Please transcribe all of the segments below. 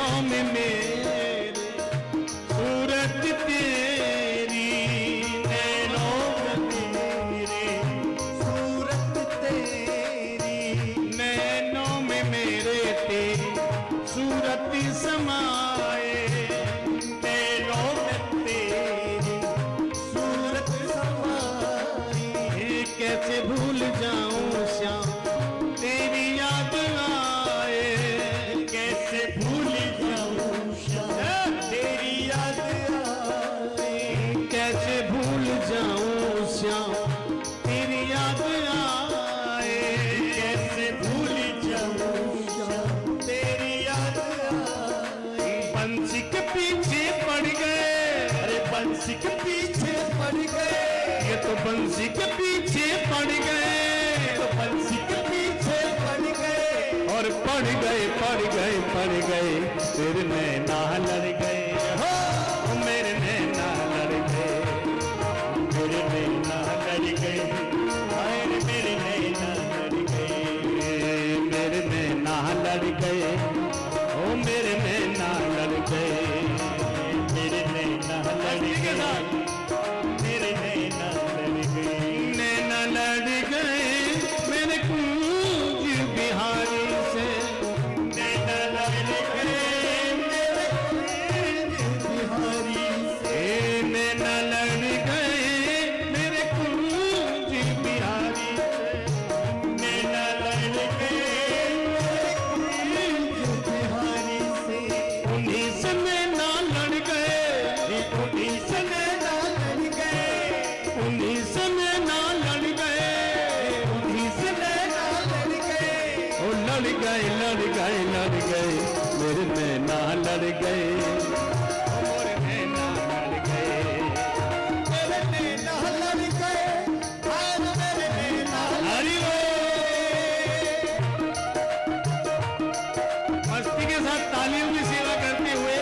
नैनों में मेरे सूरत तेरी, नैनों में मेरे सूरत तेरी, नैनों में मेरे तेरी सूरत समाए, नैनों में तेरी सूरत समाए। कैसे भूल जाऊं श्याम तेरी याद आए, कैसे भूल जाऊं श्याम तेरी याद आए, कैसे भूल जाऊं श्याम तेरी याद आए, कैसे भूल जाऊं श्याम तेरी याद आए। बंसी के पीछे पड़ गए, अरे बंसी के पीछे पड़ गए, ये तो बंसी के पीछे पड़ गए, तो बंसी के पीछे पड़ गए, और पड़ गए पड़ गए पड़ गए, फिर नैना लड़ गए, हो मेरे नैना लड़ गए, मेरे नैना लड़ गए, मेरे नैना लड़ गए, मेरे नैना लड़ गए, ओ मेरे नैना लड़ गए, मेरे नैना लड़ गए, मेरे नैना लड़ गए, नैना लड़ गए मेरे कुंज बिहारी से, नैना लड़ गए मेरे कुंज बिहारी से, नैना लड़ गए मेरे कुंज बिहारी से, नैना लड़ गए मेरे कुंज बिहारी से। उन्हीं से नैना लड़ गए, उन्हीं से नैना लड़ गए, उन्हीं से नैना लड़ गए, उन्हीं से नैना लड़ गए, ओ लड़ गए लड़ गए लड़ गए, मेरे नैना लड़ गए, मेरे नैना लड़ गए, मेरे नैना लड़ गए, आज मेरे नैना हरि मस्ती के साथ तालियों की सेवा करते हुए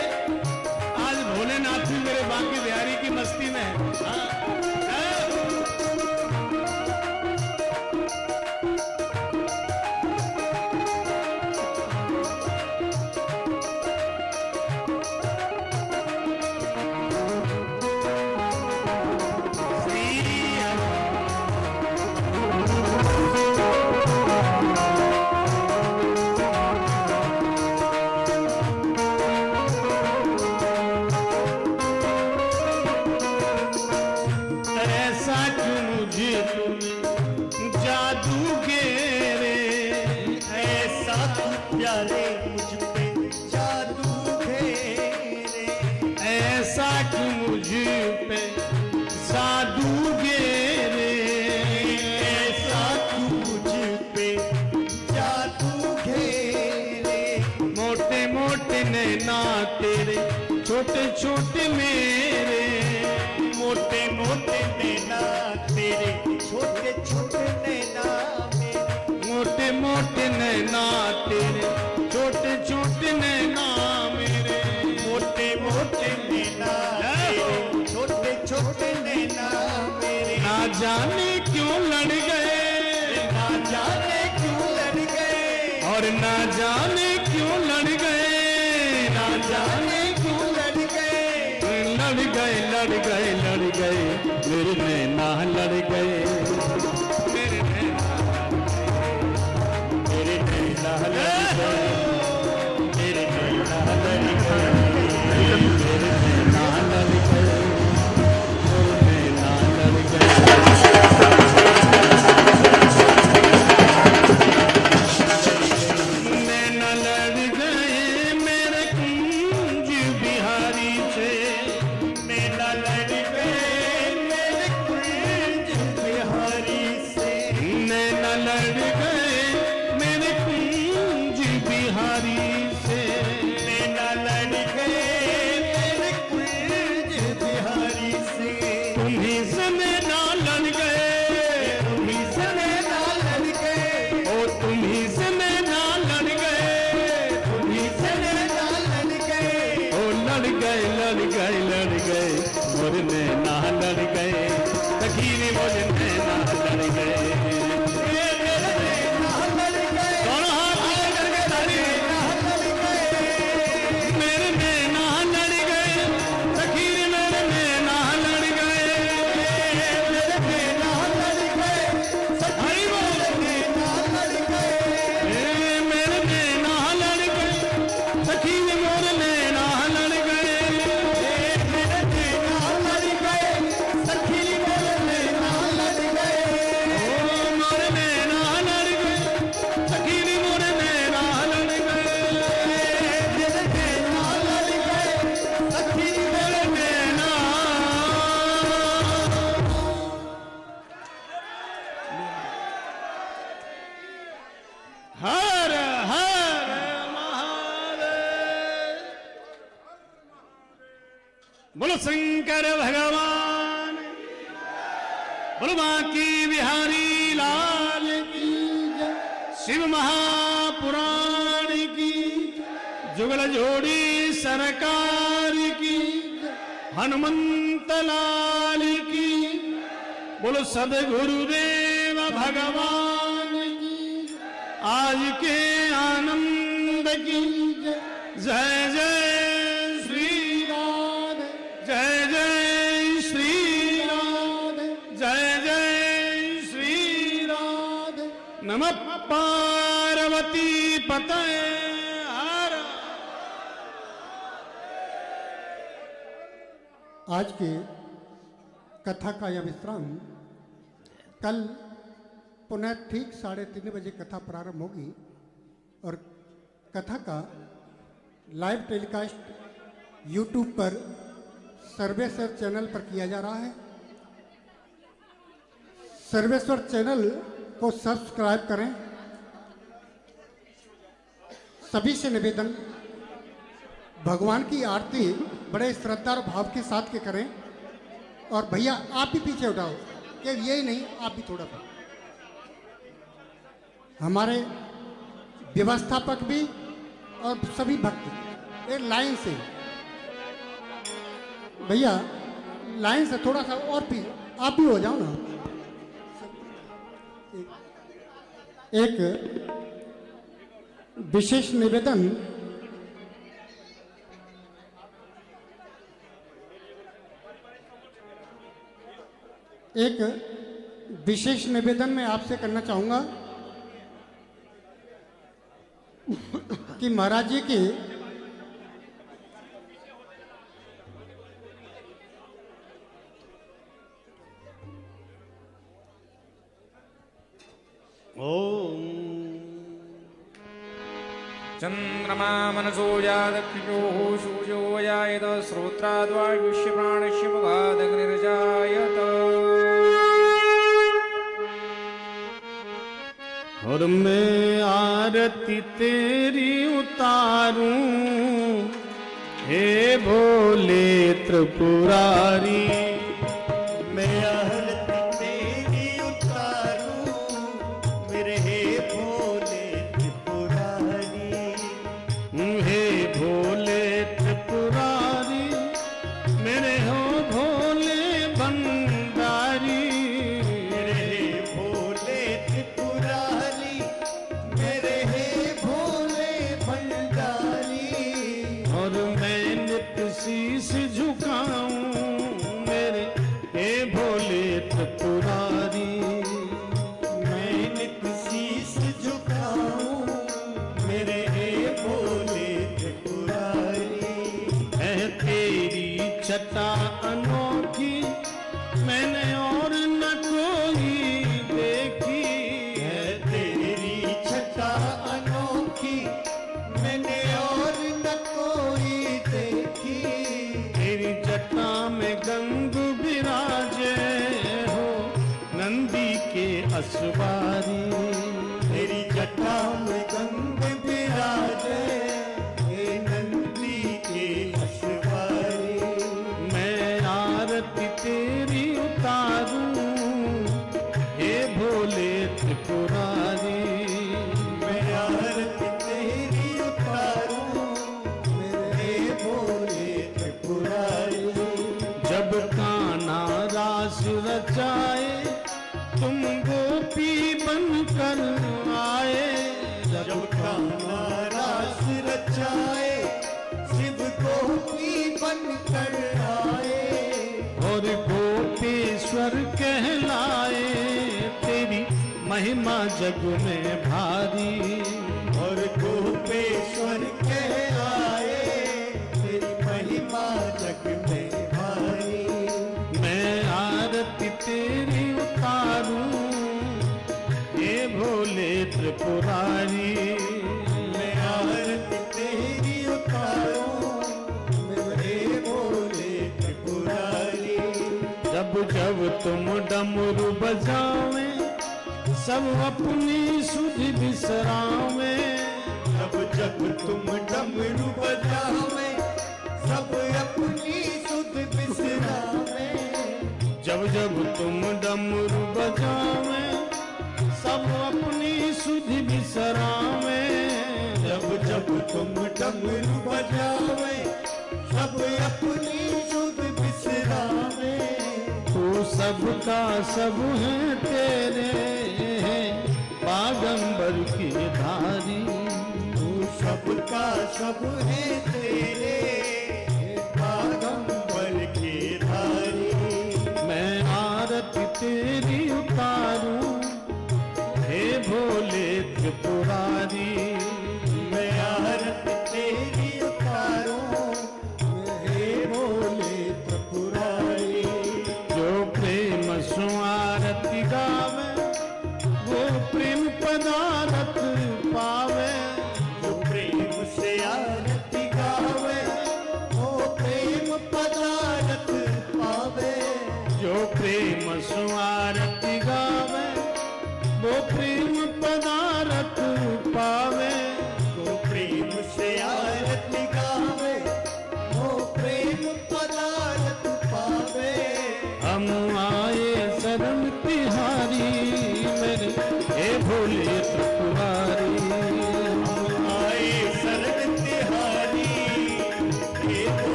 आज भोलेनाथ भी मेरे बांके बिहारी की मस्ती में है। हाँ। ऐसा क्यों मुझे तूने जादू घेरे, ऐसा क्यों प्यारे मुझ पे जादू घेरे, ऐसा क्यों मुझ पे जादू घेरे, ऐसा क्यों मुझ पे जादू घेरे। मोटे मोटे नैना तेरे छोटे छोटे मेरे, मोटे मोटे नैना तेरे छोटे छोटे नैना मेरे, मोटे मोटे नैना तेरे छोटे छोटे नैना मेरे, मोटे मोटे नैना तेरे छोटे छोटे नैना मेरे। ना जाने क्यों लड़ गए, ना जाने क्यों लड़ गए, और ना जाने क्यों लड़ गए, ना जाने क्यों लड़ गए, लड़ गए लड़ गए लड़ गए, मेरे नैना लड़ गए, मेरे नैना मेरे नैना लड़ गए, मेरे नैना लड़ गए, मेरे नैना लड़ गए, मेरे नैना लड़ गए। नैना लड़ गए मेरे कुंज बिहारी से, नैना लड़ गए मेरे कुंज बिहारी से, नैना लड़ गए मेरे कुंज बिहारी से, नैना लड़ गए मेरे कुंज बिहारी से। तुम्हीं से नैना लड़ गए, तुम्हीं से नैना लड़ गए, ओ तुम्हीं से नैना लड़ गए, तुम्हीं से नैना लड़ गए, ओ लड़ गए लड़ गए लड़ गए, मोरे नैना लड़ गए, तकीनी मोरे नैना लड़ गए, मेरे नैना लड़ गए, दोनों हाथ आगे करके ताली, नैना लड़ गए, बोलो शंकर भगवान, बोलो बांकी बिहारी लाल की जय। शिव महापुराण की, जुगल जोड़ी सरकार की, हनुमंत लाल की, बोलो सदगुरुदेव भगवान की, आज के आनंद की जय जय श्री राधे, जय जय श्री राधे, जय जय श्री राधे। नमः पार्वती पतये हर। आज के कथा का यह विश्राम, कल पुनः ठीक 3:30 बजे कथा प्रारंभ होगी और कथा का लाइव टेलीकास्ट यूट्यूब पर सर्वेश्वर चैनल पर किया जा रहा है। सर्वेश्वर चैनल को सब्सक्राइब करें। सभी से निवेदन, भगवान की आरती बड़े श्रद्धा और भाव के साथ के करें। और भैया आप भी पीछे उठाओ, कि यही नहीं, आप भी थोड़ा सा। हमारे व्यवस्थापक भी और सभी भक्त एक लाइन से, भैया लाइन से थोड़ा सा और भी आप भी हो जाओ ना। एक विशेष निवेदन, एक विशेष निवेदन मैं आपसे करना चाहूंगा कि महाराज जी की ओम चंद्रमा मनसो दक्षिणो सूर्यो जायत श्रोत्राद्वायुष्य प्राणस्य मुखादग्निर्जायत। और मैं आरती तेरी उतारूं, हे भोले त्रिपुरारी। मैं आरती तेरी उतारूं, मेरे हे भोले त्रिपुरारी। हे भोले त्रिपुरारी, मेरे हो भोले भंडारी। शीश झुकाऊं मेरे हे भोले त्रिपुरारी। मैं नित शीश झुकाऊं मेरे हे भोले त्रिपुरारी। है तेरी छटा अनोखी, मैंने और न कोई देखी। है तेरी छटा अनोखी, मैंने और न कोई देखी। तेरी जटा में गंग विराजे हो नंदी के असवारी। तेरी जटा में गंग विराजे हे नंदी के असवारी। मैं आरती तेरी उतारूं, हे भोले त्रिपुरारी। मैं आरती तेरी उतारूं, मेरे भोले त्रिपुरारी। जब कान्हा रास रचाए, तुम गोपी बनकर आए। जब कान्हा रास रचाए, शिव गोपी बनकर आए। और गोपेश्वर कहलाए, तेरी महिमा जग में भारी। और गोपेश्वर कहलाए, तेरी महिमा जग में भारी। मैं आरती तेरी उतारूं, हे भोले त्रिपुरारी। मैं आरती तेरी उतारूं, मेरे भोले त्रिपुरारी। जब जब तुम डमरू बजावे, सब अपनी सुध बिसरावे। जब जब तुम डमरू बजावे, सब अपनी सुध बिसरावे। जब तुम डमरू बजावे सब अपनी सुधि बिसरावे। जब जब तुम डमरू बजावे सब अपनी सुध बिसरावे। तू सबका सब है तेरे बागंबर की धारी। तू सबका सब है तेरे बागंबर के धारी। मैं आरती तेरी उतारूं हे भोले त्रिपुरारी।